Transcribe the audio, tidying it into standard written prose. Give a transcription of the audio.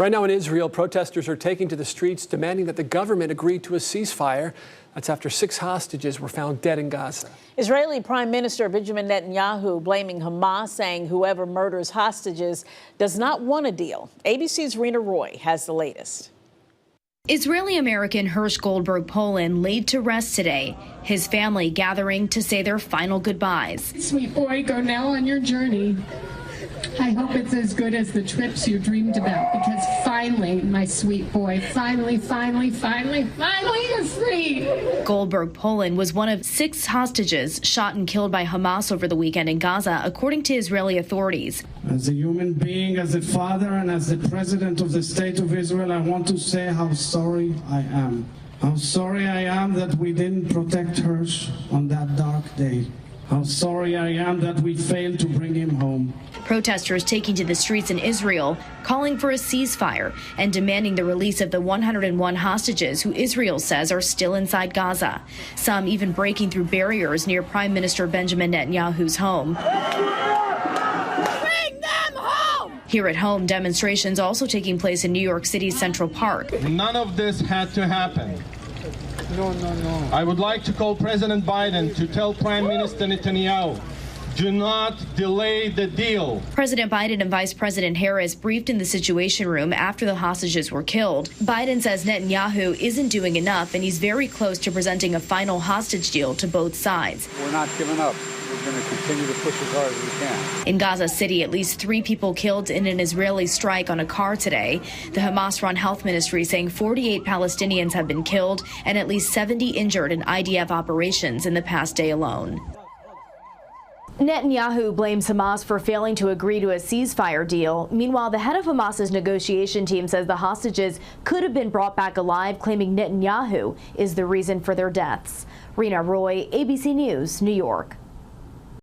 Right now in Israel, protesters are taking to the streets demanding that the government agree to a ceasefire. That's after 6 hostages were found dead in Gaza. Israeli Prime Minister Benjamin Netanyahu blaming Hamas, saying whoever murders hostages does not want a deal. ABC's Reena Roy has the latest. Israeli-American Hirsch Goldberg Poland laid to rest today, his family gathering to say their final goodbyes. Sweet boy, go now on your journey. I hope it's as good as the trips you dreamed about, because finally, my sweet boy, finally you're free. Goldberg Poland was one of 6 hostages shot and killed by Hamas over the weekend in Gaza, according to Israeli authorities. As a human being, as a father, and as the president of the state of Israel, I want to say how sorry I am. How sorry I am that we didn't protect Hirsch on that dark day. How sorry I am that we failed to bring him home. Protesters taking to the streets in Israel, calling for a ceasefire and demanding the release of the 101 hostages who Israel says are still inside Gaza. Some even breaking through barriers near Prime Minister Benjamin Netanyahu's home. Bring them home! Here at home, demonstrations also taking place in New York City's Central Park. None of this had to happen. No. I would like to call President Biden to tell Prime Minister Netanyahu, do not delay the deal. President Biden and Vice President Harris briefed in the Situation Room after the hostages were killed. Biden says Netanyahu isn't doing enough, and he's very close to presenting a final hostage deal to both sides. We're not giving up. We're going to continue to push as hard as we can. In Gaza City, at least 3 people killed in an Israeli strike on a car today. The Hamas-run health ministry saying 48 Palestinians have been killed and at least 70 injured in IDF operations in the past day alone. Netanyahu blames Hamas for failing to agree to a ceasefire deal. Meanwhile, the head of Hamas's negotiation team says the hostages could have been brought back alive, claiming Netanyahu is the reason for their deaths. Reena Roy, ABC News, New York.